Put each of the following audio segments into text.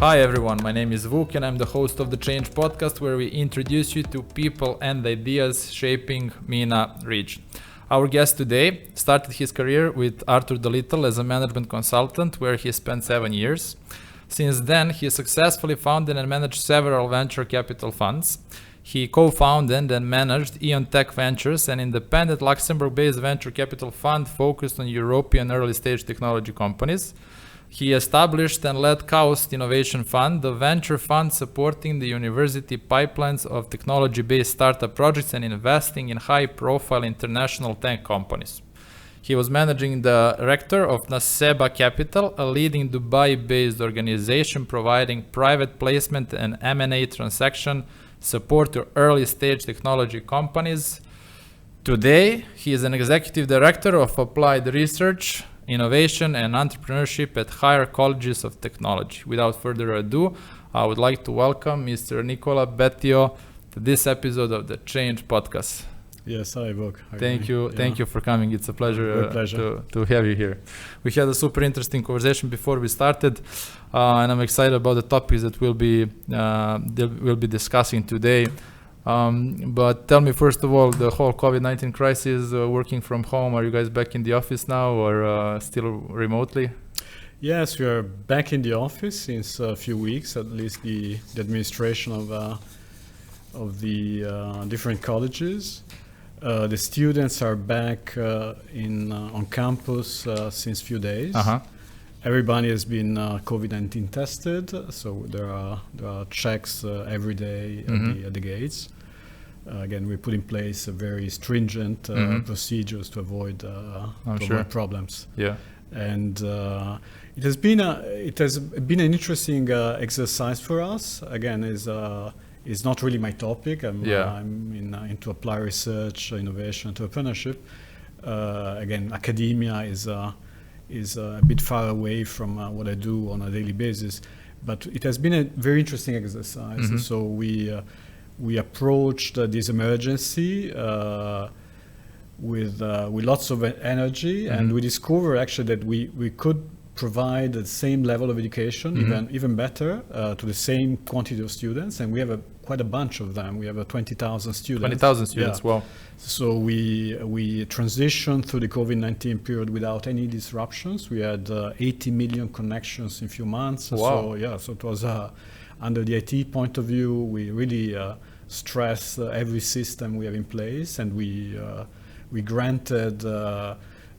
Hi everyone, my name is Vuk and I'm the host of the Change podcast, where we introduce you to people and ideas shaping MENA region. Our guest today started his career with Arthur de Little as a management consultant, where he spent 7 years. Since then, he successfully founded and managed several venture capital funds. He co-founded and managed Eon Tech Ventures, an independent Luxembourg-based venture capital fund focused on European early-stage technology companies. He established and led Coast Innovation Fund, the venture fund supporting the university pipelines of technology-based startup projects and investing in high-profile international tech companies. He was managing director of Naseba Capital, a leading Dubai-based organization providing private placement and M&A transaction support to early-stage technology companies. Today, he is an executive director of applied research, innovation and entrepreneurship at Higher Colleges of Technology. Without further ado, I would like to welcome Mr. Nicola Bettio to this episode of the Change podcast. Yes, hi Vuk. Thank you for coming. It's a pleasure, to have you here. We had a super interesting conversation before we started, and I'm excited about the topics that we'll be discussing today. But tell me, first of all, the whole COVID-19 crisis, working from home, are you guys back in the office now or still remotely? Yes, we are back in the office since a few weeks, at least the administration of the different colleges. The students are back on campus since few days. Everybody has been COVID-19 tested, so there are checks every day at the gates. Again, we put in place a very stringent procedures to avoid problems. Yeah, and it has been an interesting exercise for us. Again, is not really my topic. I'm into applied research, innovation, entrepreneurship. Again, academia is a bit far away from what I do on a daily basis, but it has been a very interesting exercise. So we approached this emergency with lots of energy, and we discovered actually that we could provide the same level of education, even better, to the same quantity of students, and we have quite a bunch of them. We have 20,000 students. 20,000 students, wow. So we transitioned through the COVID-19 period without any disruptions. We had 80 million connections in a few months. Wow. So it was under the IT point of view, we really stress every system we have in place, and we granted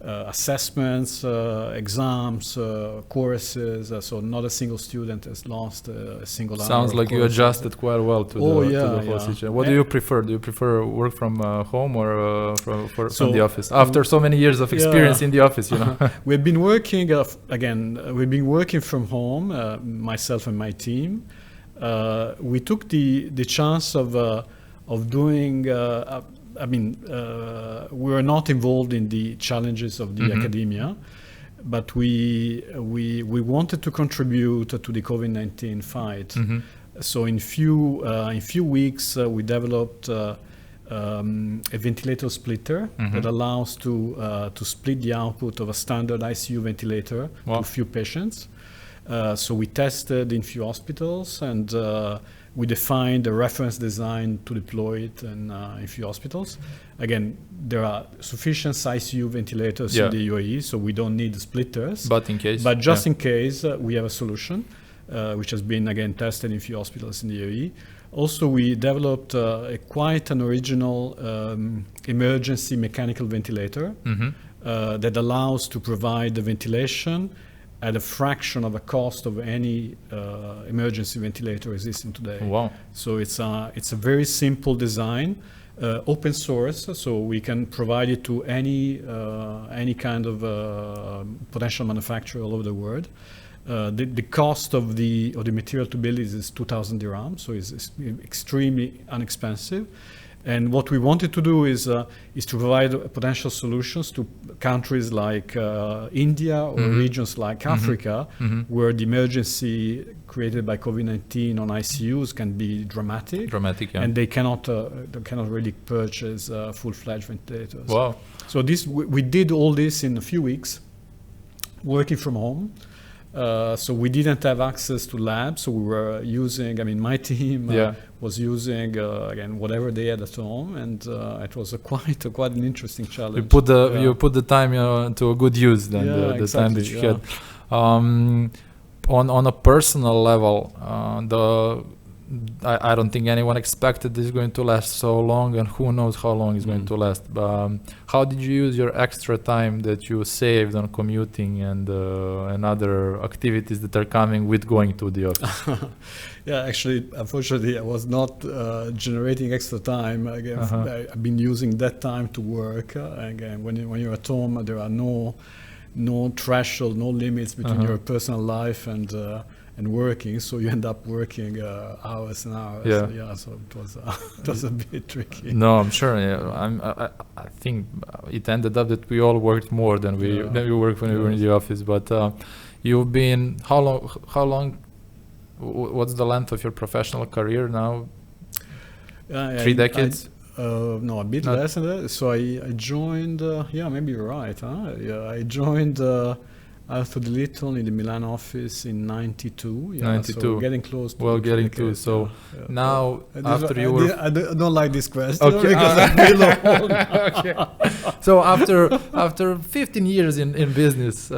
assessments, exams, courses, so not a single student has lost a single hour. Sounds like you adjusted quite well to the whole situation. What do you prefer? Do you prefer work from home or from the office? After so many years of experience in the office, you know. We've been working we've been working from home, myself and my team. We took the chance of doing. We were not involved in the challenges of the academia, but we wanted to contribute to the COVID-19 fight. So in few weeks, we developed a ventilator splitter that allows to split the output of a standard ICU ventilator to a few patients. So we tested in few hospitals, and we defined a reference design to deploy it in a few hospitals. Again, there are sufficient ICU ventilators in the UAE, so we don't need the splitters. But in case, we have a solution, which has been again tested in a few hospitals in the UAE. Also, we developed quite an original emergency mechanical ventilator that allows to provide the ventilation at a fraction of the cost of any emergency ventilator existing today. Wow! So it's a very simple design, open source, so we can provide it to any kind of potential manufacturer all over the world. The cost of the material to build is 2,000 dirhams, so it's extremely inexpensive. And what we wanted to do is to provide potential solutions to countries like India or regions like Africa, where the emergency created by COVID-19 on ICUs can be dramatic, and they cannot really purchase full-fledged ventilators. Wow! So we did all this in a few weeks, working from home. So we didn't have access to labs, so we were using, I mean, my team was using, again, whatever they had at home, and it was quite an interesting challenge. You put the time to a good use then, the exactly, time that you had. On a personal level, I don't think anyone expected this is going to last so long, and who knows how long it's going to last. How did you use your extra time that you saved on commuting and other activities that are coming with going to the office? Yeah, actually, unfortunately, I was not generating extra time. Again, I've been using that time to work. Again, when you're at home, there are no threshold, no limits between your personal life and working, so you end up working hours and hours. So it was a bit tricky. No, I'm sure. I think it ended up that we all worked more than we worked when we were in the office. But you've been how long? What's the length of your professional career now? 3 decades. No, a bit less than that. So I joined. Maybe you're right. I joined Arthur De Little in the Milan office in '92. 92. So getting close to getting to. So now after you were. I don't like this question because I'm below. Okay. So after 15 years in business,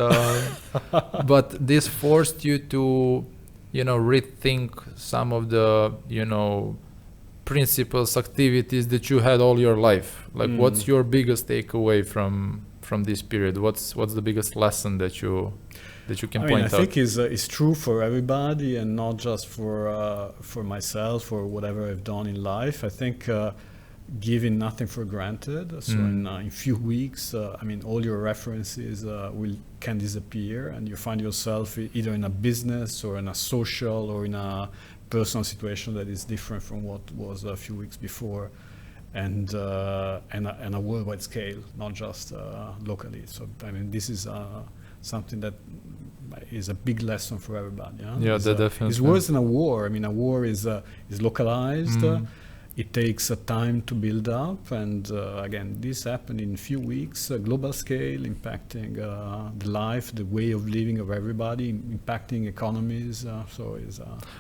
but this forced you to, rethink some of the, principles, activities that you had all your life. Like, what's your biggest takeaway from this period? What's the biggest lesson that you can point out? I think is true for everybody, and not just for myself or whatever I've done in life. I think giving nothing for granted. So in few weeks, all your references can disappear, and you find yourself either in a business or in a social or in a personal situation that is different from what was a few weeks before, and a worldwide scale, not just locally. So this is something that is a big lesson for everybody. Definitely. It's worse than a war. A war is localized. It takes time to build up, and again, this happened in a few weeks, global scale, impacting the life, the way of living of everybody, impacting economies. I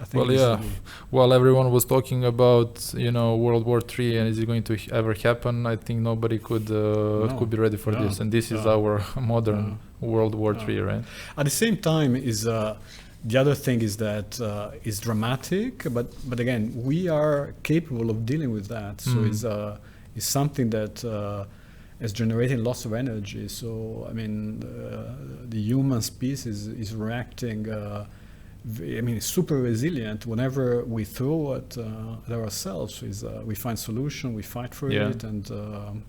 think. While everyone was talking about World War III and is it going to ever happen, I think nobody could be ready for this, and this is our modern World War III, right? At the same time, the other thing is that it's dramatic, but again, we are capable of dealing with that. So it's something that is generating lots of energy. So the human species is reacting. It's super resilient. Whenever we throw at ourselves, we find solution, we fight for it, and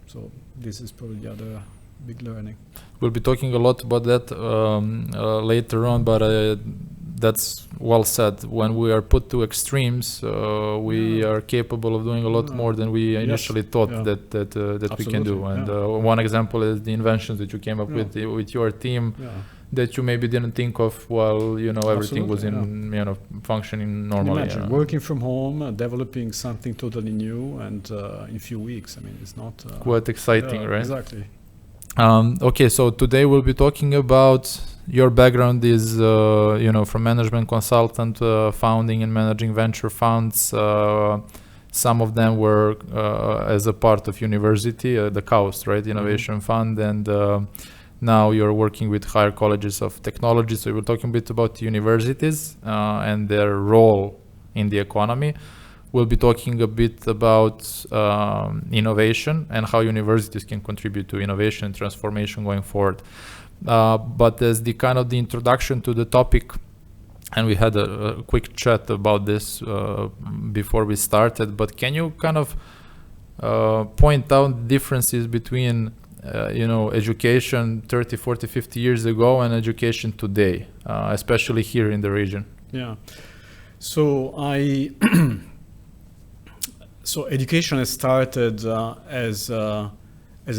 so this is probably the other big learning. We'll be talking a lot about that later on, but that's well said. When we are put to extremes, we are capable of doing a lot more than we initially thought that we can do. And one example is the inventions that you came up with your team that you maybe didn't think of while everything was in functioning normally. Imagine working from home, developing something totally new, and in a few weeks. It's not quite exciting, right? Exactly. Okay, so today we'll be talking about your background is, from management consultant, founding and managing venture funds. Some of them were as a part of university, the CAUST, right, Innovation Fund, and now you're working with higher colleges of technology. So we're talking a bit about universities and their role in the economy. We'll be talking a bit about innovation and how universities can contribute to innovation and transformation going forward. But as the kind of the introduction to the topic, and we had a quick chat about this before we started, but can you kind of point out differences between education 30, 40, 50 years ago and education today, especially here in the region? Yeah. So So education has started as a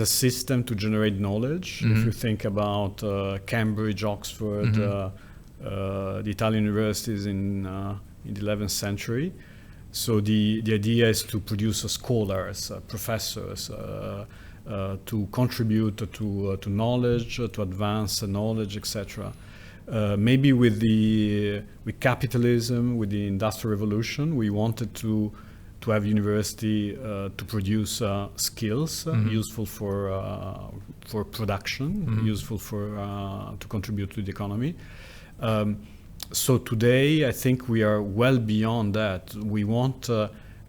system to generate knowledge. If you think about Cambridge, Oxford, the Italian universities in the 11th century. So the idea is to produce scholars, professors, to contribute to knowledge, to advance knowledge, etc. maybe with capitalism, with the Industrial Revolution, we wanted to have university to produce skills useful for production, useful to contribute to the economy. So today, I think we are well beyond that. We want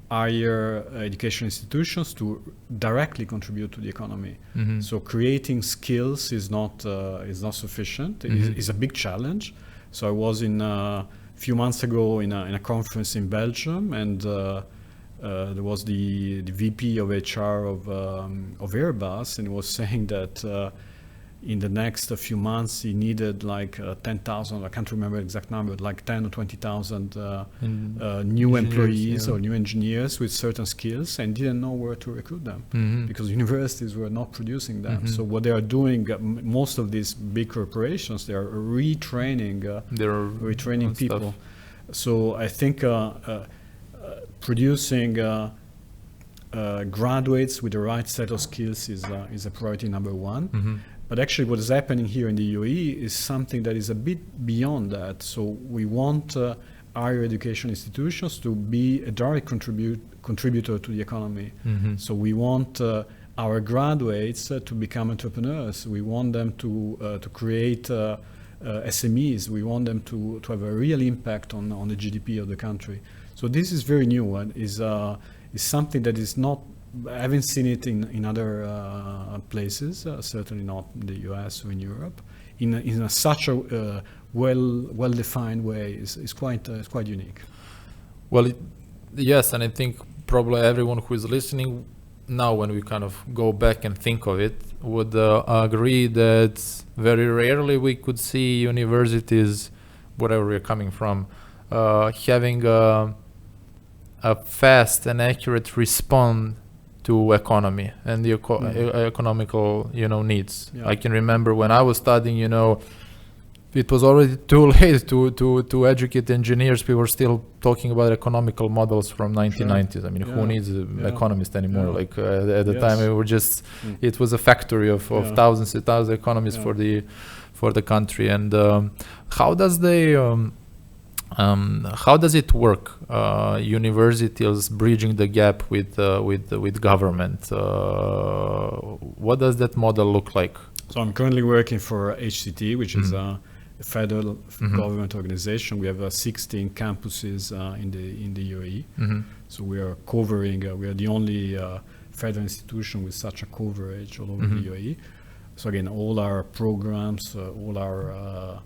higher education institutions to directly contribute to the economy. So creating skills is not sufficient. It is a big challenge. So I was a few months ago in a conference in Belgium, and there was the VP of HR of Airbus, and he was saying that in the next few months he needed like 10,000, I can't remember the exact number, like 10 or 20,000 new employees or new engineers with certain skills, and didn't know where to recruit them because universities were not producing them. So what they are doing, most of these big corporations, they are retraining people. So I think producing graduates with the right set of skills is a priority number one. But actually what is happening here in the UAE is something that is a bit beyond that. So we want higher education institutions to be a direct contributor to the economy. So we want our graduates to become entrepreneurs. We want them to create SMEs. We want them to have a real impact on the GDP of the country. So this is very new and is something that is not, I haven't seen it in other places, certainly not in the US or in Europe, in such a well-defined way. Is quite unique. Well, yes, and I think probably everyone who is listening now, when we kind of go back and think of it, would agree that very rarely we could see universities, wherever we're coming from, having a fast and accurate response to economy and the economical, needs. Yeah. I can remember when I was studying, it was already too late to educate engineers. People were still talking about economical models from 1990s. Sure. I mean, who needs an economist anymore? Yeah. Like at the time, it was a factory of thousands and thousands of economists for the country. And how does it work? Universities bridging the gap with government. What does that model look like? So I'm currently working for HCT, which is a federal government organization. We have 16 campuses in the UAE. So we are covering. We are the only federal institution with such a coverage all over the UAE. So again, all our programs, all our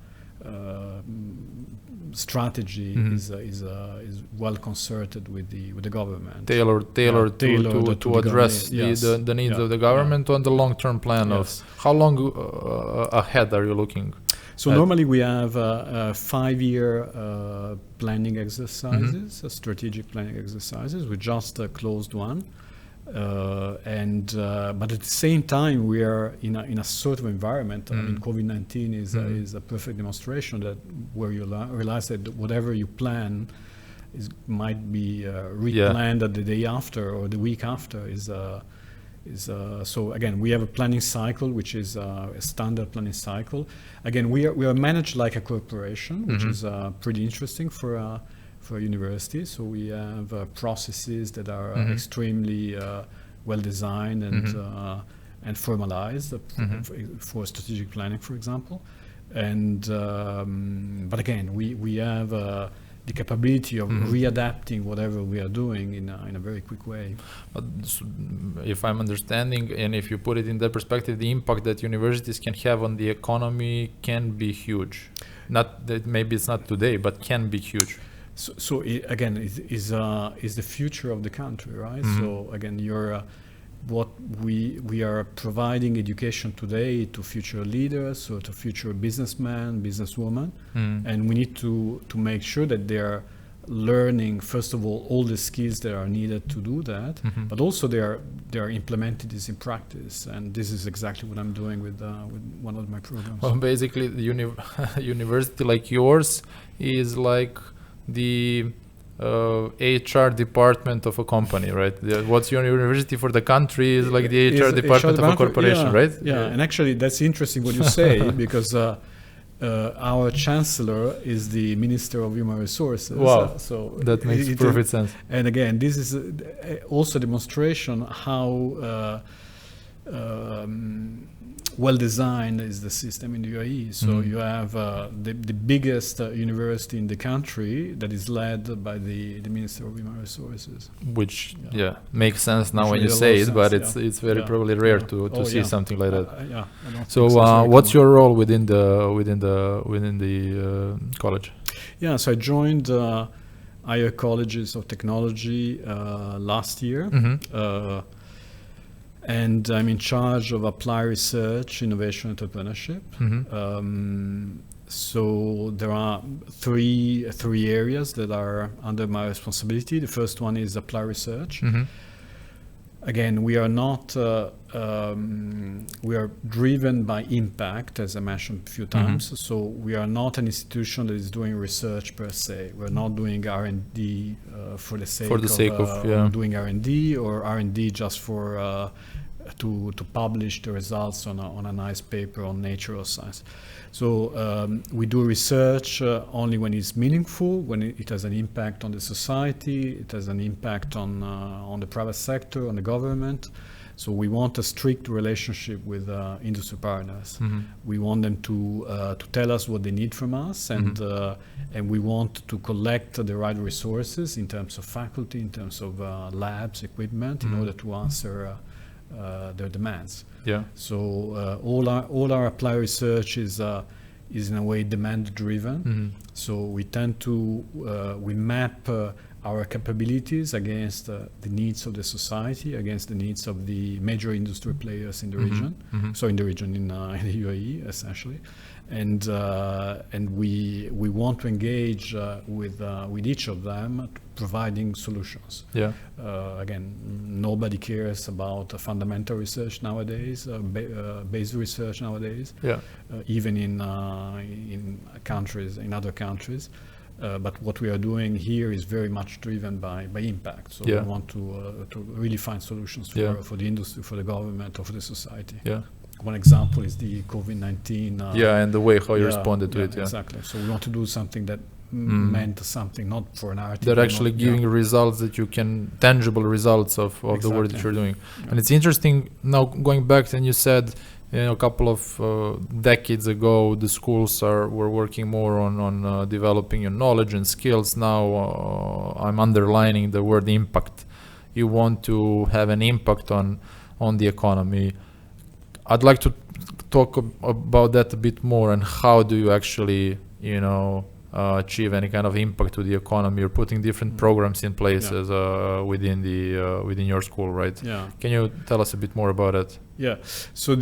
strategy is well concerted with the government. Tailored to address the needs of the government on the long-term plan of how long ahead are you looking? So normally we have 5-year planning exercises, strategic planning exercises. We just closed one. But at the same time, we are in a sort of environment. I mean, COVID-19 is a perfect demonstration that where you realize that whatever you plan might be replanned at the day after or the week after. So again, we have a planning cycle, which is a standard planning cycle. Again, we are managed like a corporation, which is pretty interesting for a university. So we have processes that are extremely well designed and formalized for strategic planning, for example. And but again, we have the capability of readapting whatever we are doing in a very quick way. But if I'm understanding, and if you put it in that perspective, the impact that universities can have on the economy can be huge. Not that maybe it's not today, but can be huge. So again, it is the future of the country, right? So again, what we are providing education today to future leaders or to future businessmen, businesswomen, and we need to make sure that they are learning, first of all the skills that are needed to do that, but also they are implementing this in practice. And this is exactly what I'm doing with one of my programs. Well, basically, the university like yours is like the HR department of a company, right? What's your university for the country is like the HR department of a corporation, right? Yeah, and actually that's interesting what you say because Our chancellor is the Minister of Human Resources. Wow, so that makes perfect sense. And again, this is also a demonstration how well designed is the system in the UAE. So you have the biggest university in the country that is led by the Minister of Human Resources. Which makes sense now when you Really say it, sense, but it's very probably rare to see something like that. I don't So what's your role within the college? Yeah, so I joined Higher Colleges of Technology last year. And I'm in charge of applied research, innovation, entrepreneurship. So there are three areas that are under my responsibility. The first one is applied research. Again, we are not, we are driven by impact, as I mentioned a few times. So we are not an institution that is doing research per se. We're not doing R&D for the sake of doing R&D, or R&D just for to publish the results on a nice paper on Nature or Science. So we do research only when it's meaningful, when it has an impact on the society, it has an impact on the private sector, on the government. So we want a strict relationship with industry partners. We want them to tell us what they need from us, and we want to collect the right resources in terms of faculty, in terms of labs, equipment, in order to answer their demands. So all our applied research is in a way demand driven. So we tend to we map our capabilities against the needs of the society, against the needs of the major industry players in the region. So in the region, in the UAE, essentially, and we want to engage with each of them, providing solutions. Again, nobody cares about fundamental research nowadays, basic research nowadays, even in other countries. But what we are doing here is very much driven by impact. So we want to really find solutions for the industry, for the government, or for the society. One example is the COVID-19. And the way how you responded to it. Exactly. So we want to do something that meant something, not for an article. They're actually giving results that you can, tangible results of the work that you're doing. And it's interesting now going back, and you said, a couple of decades ago, the schools were working more on developing your knowledge and skills. Now I'm underlining the word impact. You want to have an impact on the economy. I'd like to talk about that a bit more, and how do you actually, achieve any kind of impact to the economy? You're putting different programs in place within your school, right? Can you tell us a bit more about it? So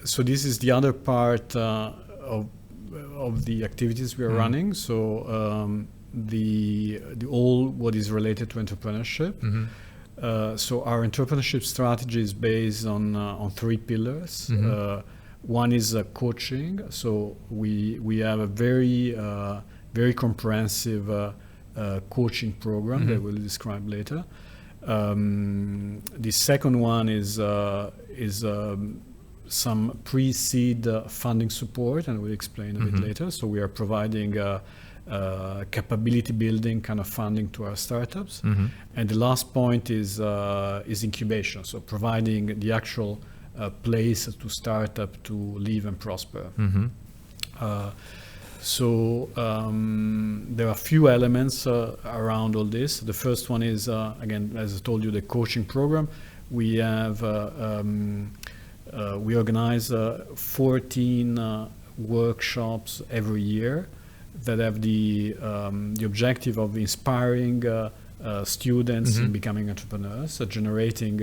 so this is the other part of the activities we are running. So the all what is related to entrepreneurship. So our entrepreneurship strategy is based on three pillars. One is coaching. So we have a very comprehensive coaching program that we'll describe later. The second one is some pre-seed funding support, and we'll explain a bit later. So we are providing capability building kind of funding to our startups. And the last point is incubation. So providing the actual place to start up to live and prosper. So there are a few elements around all this. The first one is, again, as I told you, the coaching program. We have we organize 14 workshops every year that have the objective of inspiring students in becoming entrepreneurs, generating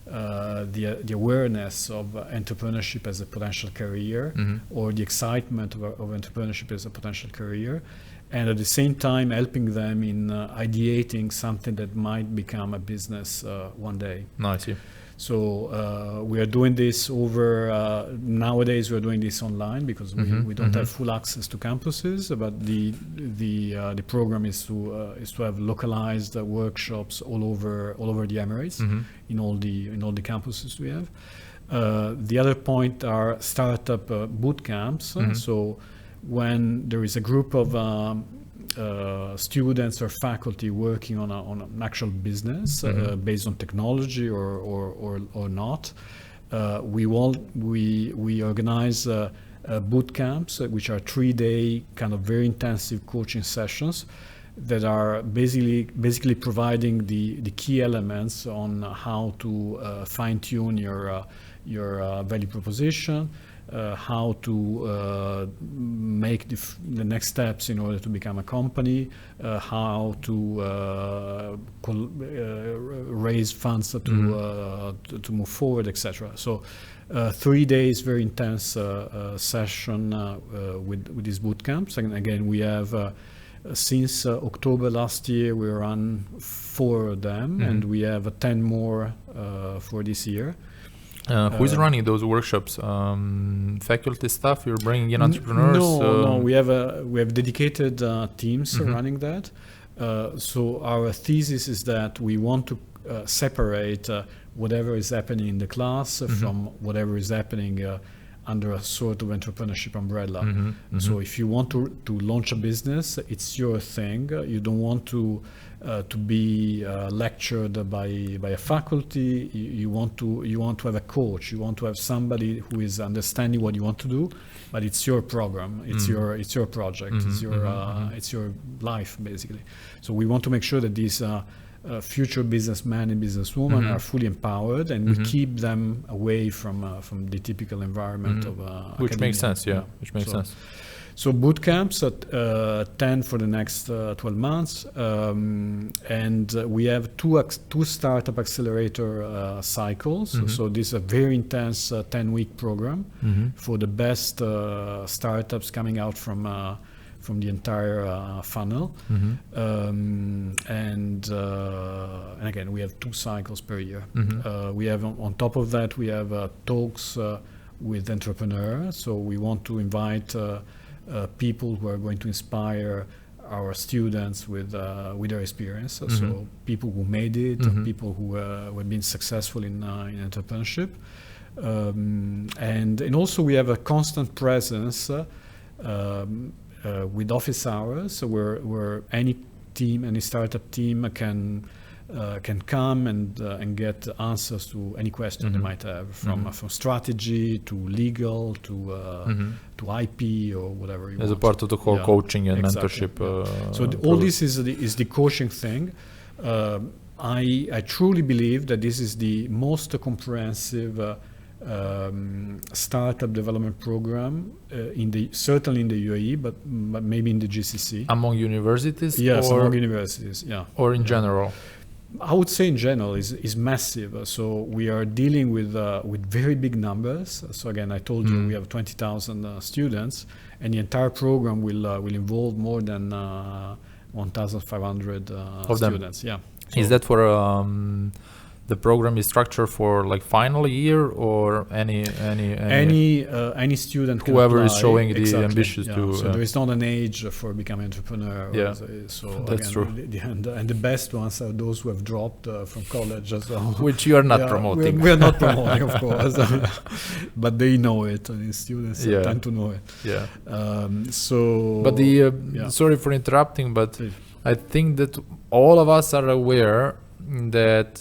the awareness of entrepreneurship as a potential career, or the excitement of entrepreneurship as a potential career, and at the same time helping them in ideating something that might become a business one day. Nice. So we are doing this nowadays we're doing this online because we don't have full access to campuses, but the program is to have localized workshops all over the Emirates, in all the campuses we have. The other point are startup boot camps. So when there is a group of students or faculty working on an actual business based on technology or not, we organize boot camps, which are 3-day kind of very intensive coaching sessions that are basically providing the key elements on how to fine-tune your value proposition, how to make the next steps in order to become a company, how to raise funds to move forward, etc. So 3 days very intense session with these boot camps. And again, we have since October last year we run 4 of them, and we have 10 more for this year. Who's running those workshops? Faculty staff? You're bringing in entrepreneurs? No. We have dedicated teams running that. So our thesis is that we want to separate whatever is happening in the class from whatever is happening under a sort of entrepreneurship umbrella. So if you want to launch a business, it's your thing. You don't want to be lectured by a faculty. You want to have a coach. You want to have somebody who is understanding what you want to do, but it's your program. It's your project. It's your life basically. So we want to make sure that these future businessmen and businesswomen are fully empowered, and we keep them away from the typical environment of which academia. Makes sense. Yeah, which makes sense. So boot camps at 10 for the next 12 months, and we have two startup accelerator cycles. So this is a very intense 10-week program for the best startups coming out from the entire funnel. And again, we have 2 cycles per year. We have on top of that, we have talks with entrepreneurs. So we want to invite people who are going to inspire our students with their experience. So people who made it, people who have been successful in entrepreneurship. And also we have a constant presence with office hours, where any startup team can come and get answers to any question they might have, from strategy to legal to IP or whatever you want. As a part of the whole coaching and mentorship. So all this is the coaching thing. I truly believe that this is the most comprehensive startup development program certainly in the UAE, but maybe in the GCC. Among universities? Yes, among universities, yeah. Or in general? I would say in general is massive. So we are dealing with very big numbers. So again, I told you we have 20,000 students, and the entire program will involve more than 1,500 students. Yeah. So is that for the program is structured for like final year, or any student, whoever is showing the ambitions to. So there is not an age for becoming an entrepreneur. Yeah, so that's true. And the best ones are those who have dropped from college, which you are not promoting. We are not promoting, of course, but they know it. And the students tend to know it. Yeah. But sorry for interrupting, but I think that all of us are aware that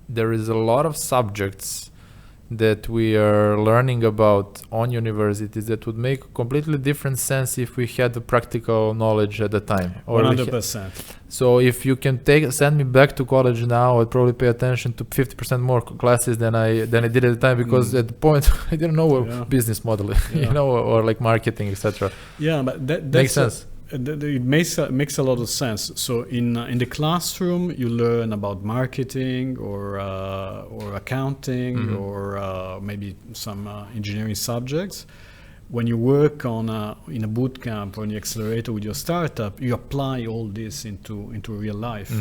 there is a lot of subjects that we are learning about on universities that would make completely different sense if we had the practical knowledge at the time. 100%. So if you can send me back to college now, I'd probably pay attention to 50% more classes than I did at the time, because at the point I didn't know a business model, or like marketing, etc. Yeah, but that makes sense. It makes a lot of sense. So in the classroom, you learn about marketing or accounting or maybe some engineering subjects. when you work in a boot camp or in the accelerator with your startup, you apply all this into real life.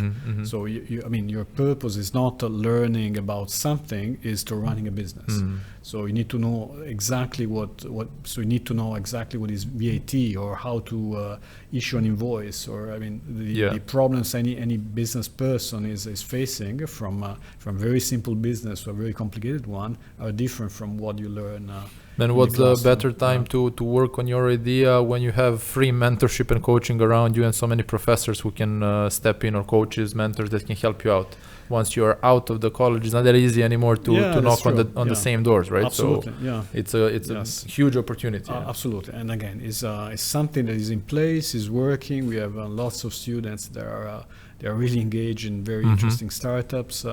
So your purpose is not learning about something, is to running a business. So you need to know exactly what is VAT, or how to issue an invoice, or the problems any business person is facing from very simple business to a very complicated one are different from what you learn. Then what's the better time to work on your idea when you have free mentorship and coaching around you, and so many professors who can step in, or coaches, mentors that can help you out? Once you're out of the college, it's not that easy anymore to knock on the same doors, right? Absolutely, so it's a huge opportunity. Absolutely, and again, it's something that is in place, is working. We have lots of students that are really engaged in very interesting startups.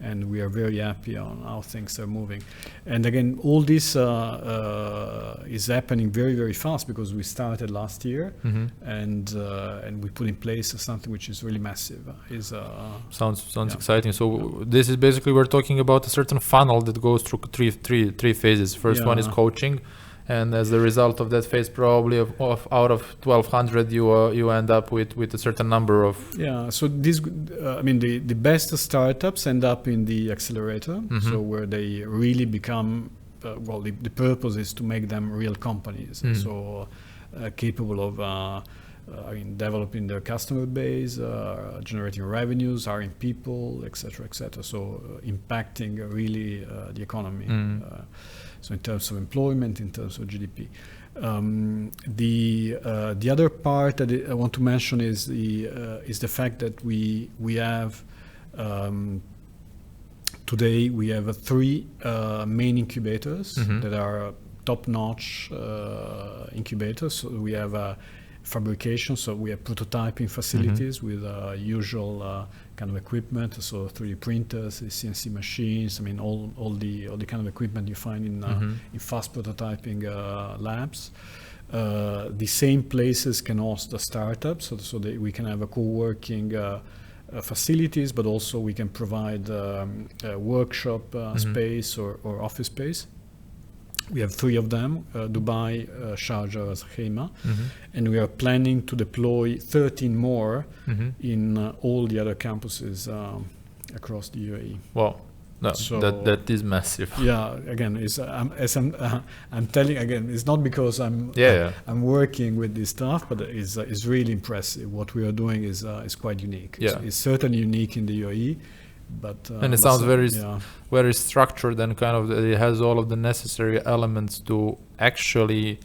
And we are very happy on how things are moving. And again, all this is happening very, very fast, because we started last year, and we put in place something which is really massive. Sounds exciting. So this is basically, we're talking about a certain funnel that goes through three phases. First one is coaching. And as a result of that phase, probably out of 1,200, you end up with a certain number of. So this, the best startups end up in the accelerator. So where they really become, the purpose is to make them real companies. So capable of developing their customer base, generating revenues, hiring people, etc., etc. So impacting really the economy. So in terms of employment, in terms of GDP. The other part that I want to mention is the fact that we have today we have three main incubators that are top-notch incubators. So we have fabrication, so we have prototyping facilities with usual kind of equipment, so 3D printers, CNC machines, all the kind of equipment you find in fast prototyping labs. The same places can host the startups, so that we can have a co-working facilities, but also we can provide workshop space or office space. We have three of them, Dubai, Sharjah, Zaheima, and we are planning to deploy 13 more in all the other campuses across the UAE. Wow, that is massive. Yeah, again, I'm telling again, it's not because I'm working with this stuff, but it's really impressive. What we are doing is quite unique. It's certainly unique in the UAE. And it sounds very structured, and kind of it has all of the necessary elements to actually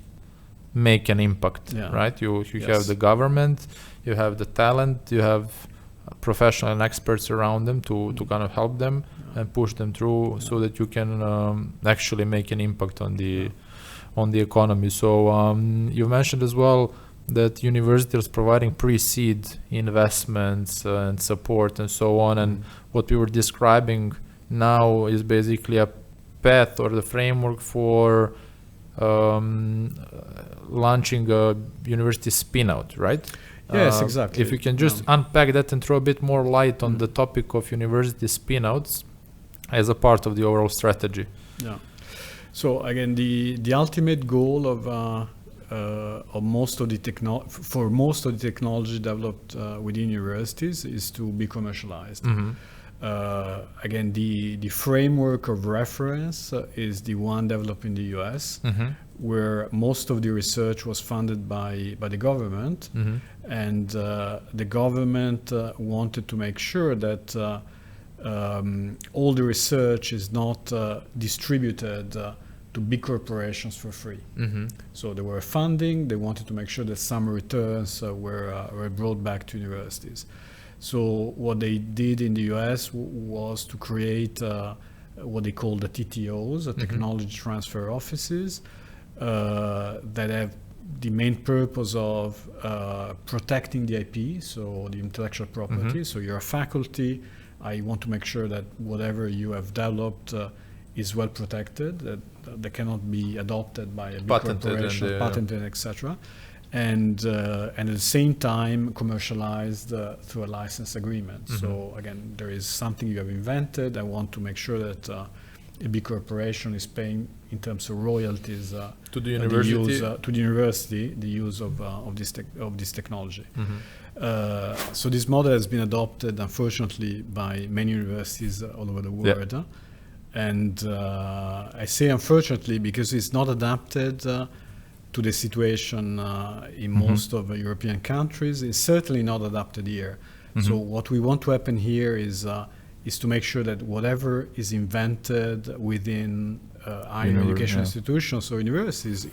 make an impact, right? You have the government, you have the talent, you have professional and experts around them to kind of help them and push them through, so that you can actually make an impact on the economy. So you mentioned as well that university is providing pre-seed investments and support and so on, and what we were describing now is basically a path or the framework for launching a university spin-out, right? Yes, exactly. If you can just unpack that and throw a bit more light on the topic of university spin-outs as a part of the overall strategy. So again, the ultimate goal of most of the technology developed within universities is to be commercialized. Again, the framework of reference is the one developed in the US, where most of the research was funded by the government, and the government wanted to make sure that all the research is not distributed to big corporations for free. So they were funding, they wanted to make sure that some returns were brought back to universities. So what they did in the US was to create what they call the TTOs, the Technology Transfer Offices, that have the main purpose of protecting the IP, so the intellectual property. So you're a faculty, I want to make sure that whatever you have developed is well protected, that they cannot be adopted by a big corporation, patented, etc. And at the same time commercialized through a license agreement. So again, there is something you have invented. I want to make sure that a big corporation is paying in terms of royalties to the university, the use of this technology. Mm-hmm. So this model has been adopted, unfortunately, by many universities all over the world. Yeah. And I say unfortunately because it's not adapted to the situation in most of the European countries. It's certainly not adapted here. Mm-hmm. So what we want to happen here is to make sure that whatever is invented within higher education institutions or universities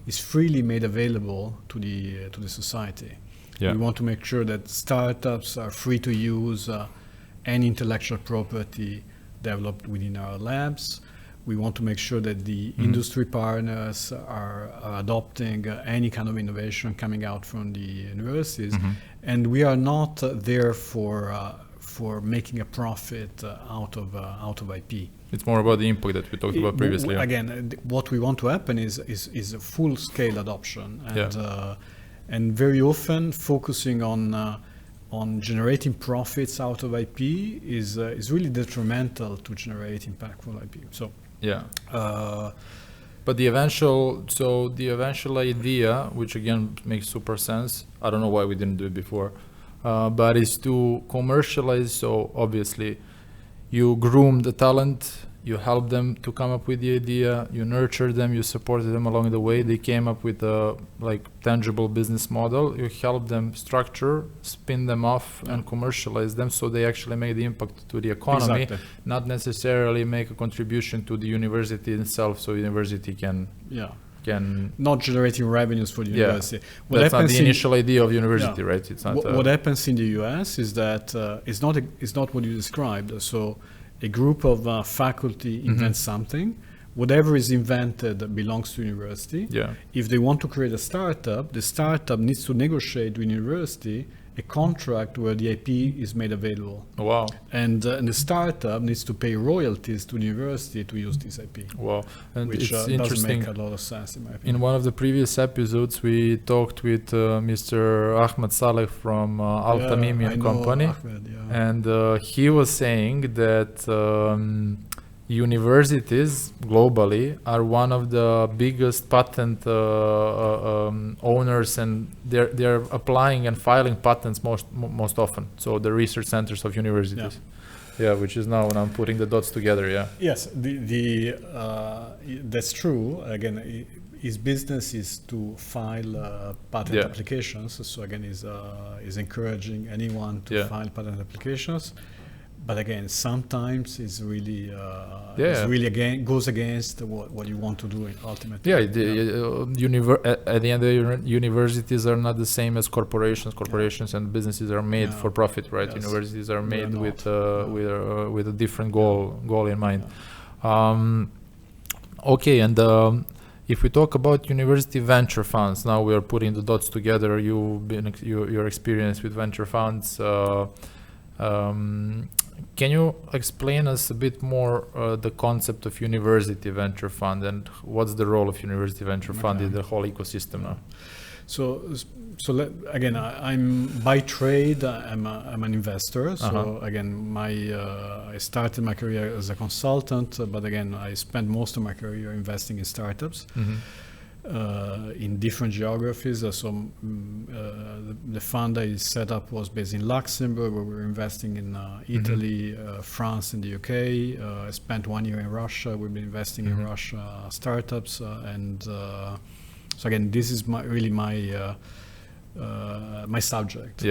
is freely made available to the society. Yeah. We want to make sure that startups are free to use any intellectual property developed within our labs. We want to make sure that the industry partners are adopting any kind of innovation coming out from the universities, and we are not there for making a profit out of IP. It's more about the impact that we talked about previously. Again, what we want to happen is a full-scale adoption, and very often focusing on generating profits out of IP is really detrimental to generate impactful IP. So. Yeah. But the eventual idea, which again makes super sense, I don't know why we didn't do it before, but is to commercialize. So obviously you groom the talent, you help them to come up with the idea, you nurture them, you supported them along the way. They came up with a tangible business model. You help them structure, spin them off, and commercialize them, so they actually make the impact to the economy, not necessarily make a contribution to the university itself. So university can not generating revenues for the university. That's not the initial idea of university, right? It's not. What happens in the US is that it's not what you described. So a group of faculty invents something. Whatever is invented belongs to university. Yeah. If they want to create a startup, the startup needs to negotiate with university a contract where the IP is made available. Wow. And the startup needs to pay royalties to the university to use this IP. Wow. And which it's doesn't make a lot of sense in my opinion. In one of the previous episodes, we talked with Mr. Ahmed Saleh from Al Tamimi Company. Ahmed, and he was saying that universities globally are one of the biggest patent owners, and they're applying and filing patents most often. So the research centers of universities, which is now when I'm putting the dots together. Yes, that's true. Again, his business is to file patent applications. So again, is encouraging anyone to file patent applications. But again, sometimes it's really, goes against what you want to do ultimately. At the end, universities are not the same as corporations. Corporations and businesses are made for profit, right? Yes. Universities are made with a different goal in mind. If we talk about university venture funds, now we are putting the dots together. Your experience with venture funds. Can you explain us a bit more the concept of university venture fund and what's the role of university venture fund in the whole ecosystem now? Again, I'm by trade. I'm an investor. So again, I started my career as a consultant, but again, I spent most of my career investing in startups. In different geographies. The fund I set up was based in Luxembourg, where we were investing in Italy, France, and the UK. I spent 1 year in Russia. We've been investing in Russia startups, and so again, this is my subject.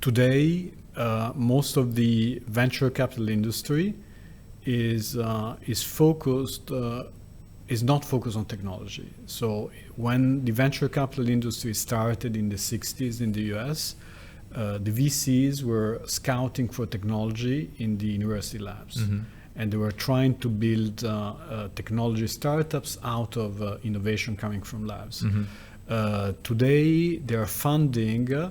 Today, most of the venture capital industry is not focused on technology. So when the venture capital industry started in the 60s in the US, the VCs were scouting for technology in the university labs. And they were trying to build technology startups out of innovation coming from labs. Today, they are funding the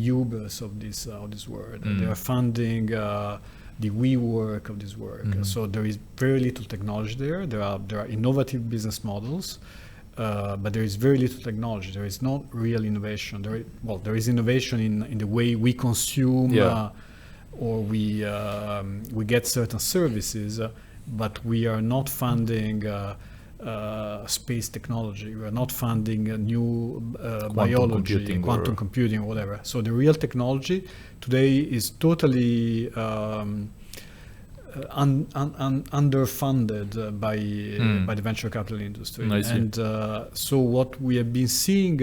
Ubers of this world. They are funding the WeWork of this work. So there is very little technology there. There are innovative business models, but there is very little technology. There is not real innovation. There is innovation in the way we consume or we get certain services, but we are not funding space technology. We are not funding new biology, quantum computing, or whatever. So the real technology today is totally underfunded by the venture capital industry. And so what we have been seeing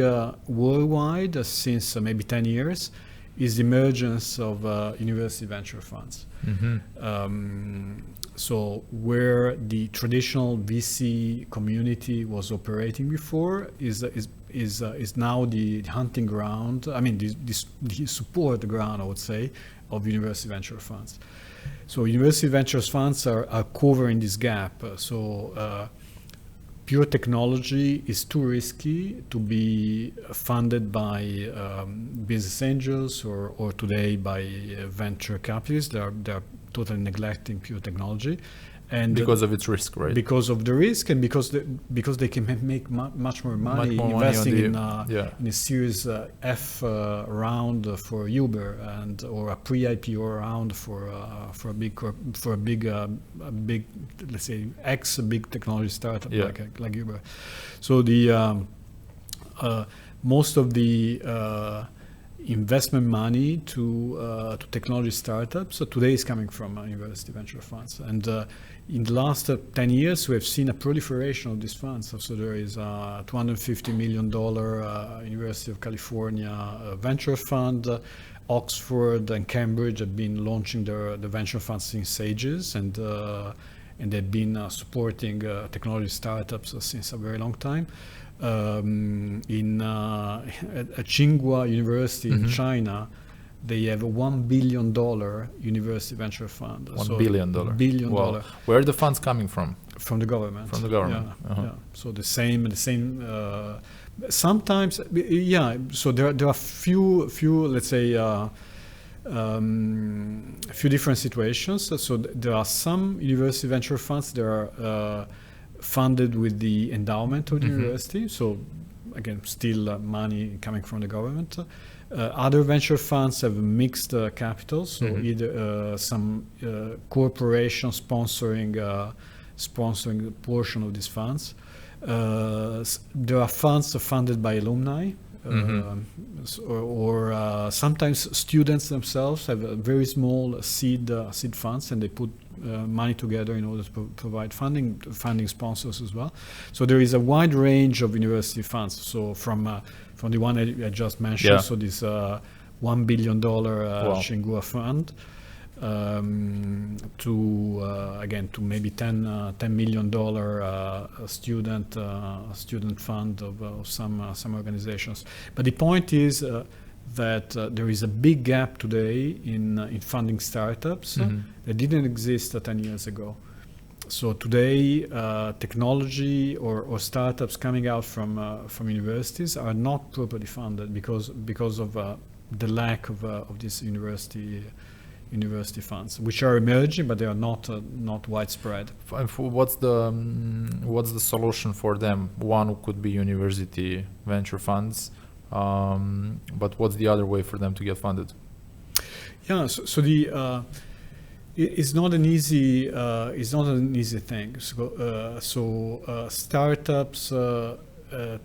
worldwide since maybe 10 years is the emergence of university venture funds. So where the traditional VC community was operating before is now the hunting ground. I mean, the support ground, I would say, of university venture funds. So university venture funds are covering this gap. So pure technology is too risky to be funded by business angels or today by venture capitalists. They're totally neglecting pure technology. And because of its risk, right? Because of the risk, and because they can make much more money investing in a Series F round for Uber or a pre-IPO round for a big let's say big technology startup like Uber. So the most of the investment money to technology startups today is coming from university venture funds, and in the last 10 years we have seen a proliferation of these funds. So there is a $250 million University of California venture fund. Oxford and Cambridge have been launching the venture funds since ages, and they've been supporting technology startups since a very long time. At Tsinghua University in China, they have a $1 billion university venture fund. $1 billion. Wow. Where are the funds coming from? From the government. From the government. Yeah. So the same. Sometimes, So there are few. Let's say. Few different situations. So there are some university venture funds that are funded with the endowment of the university. So again, still money coming from the government. Other venture funds have mixed capital, so either some corporation sponsoring a portion of these funds. There are funds funded by alumni, or sometimes students themselves have a very small seed funds, and they put money together in order to provide funding sponsors as well. So there is a wide range of university funds. So from the one I just mentioned, so this $1 billion Tsinghua fund, to maybe $10 million student fund of some organizations. But the point is that there is a big gap today in funding startups that didn't exist 10 years ago. So today, technology or startups coming out from universities are not properly funded because of the lack of these university funds, which are emerging, but they are not widespread. What's the solution for them? One could be university venture funds, but what's the other way for them to get funded? Yeah, so the it's not an easy thing. So startups,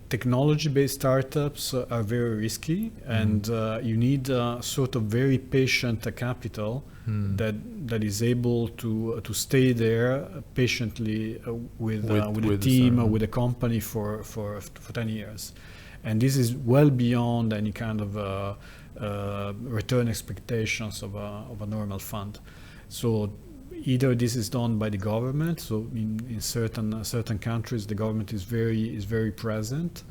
technology-based startups are very risky, and you need sort of very patient capital that is able to stay there patiently with a team, with a company for 10 years, and this is well beyond any kind of return expectations of a normal fund. So either this is done by the government. So in certain countries, the government is very present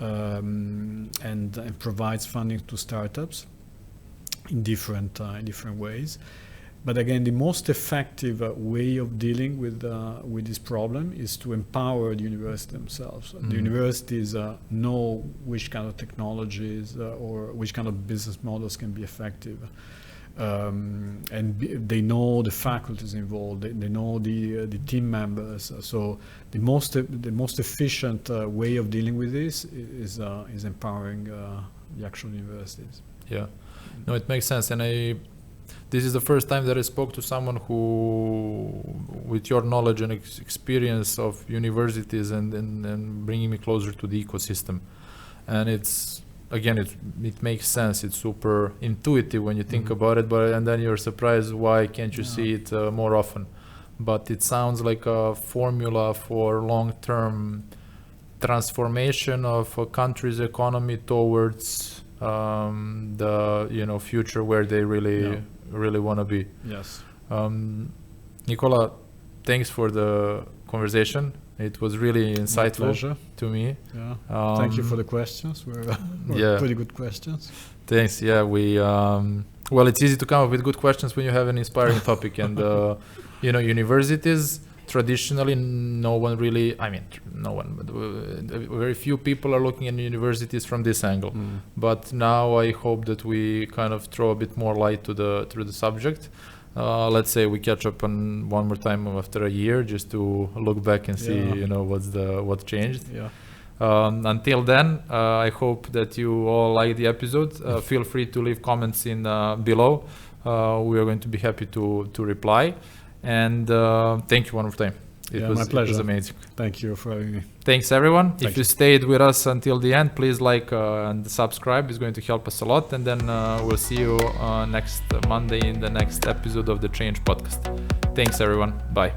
and provides funding to startups in different ways. But again, the most effective way of dealing with this problem is to empower the university themselves. The universities know which kind of technologies or which kind of business models can be effective. They know the faculties involved. They know the team members. So the most efficient way of dealing with this is empowering the actual universities. Yeah, no, it makes sense. And this is the first time that I spoke to someone who, with your knowledge and experience of universities and bringing me closer to the ecosystem. And it makes sense. It's super intuitive when you think about it, and then you're surprised why can't you see it more often. But it sounds like a formula for long-term transformation of a country's economy towards the future where they really want to be. Yes. Nicola, thanks for the conversation. It was really insightful to me. Yeah. Thank you for the questions. Were pretty good questions. Thanks. Yeah, well, it's easy to come up with good questions when you have an inspiring topic, and universities traditionally very few people are looking at universities from this angle. But now I hope that we kind of throw a bit more light to the subject. Let's say we catch up on one more time after a year just to look back and see what's changed. Yeah. Until then, I hope that you all like the episode. Feel free to leave comments in below. We are going to be happy to reply. And thank you one more time. My pleasure. It was amazing. Thank you for having me. Thanks, everyone. If you stayed with us until the end, please like and subscribe. It's going to help us a lot. And then we'll see you next Monday in the next episode of the Change Podcast. Thanks, everyone. Bye.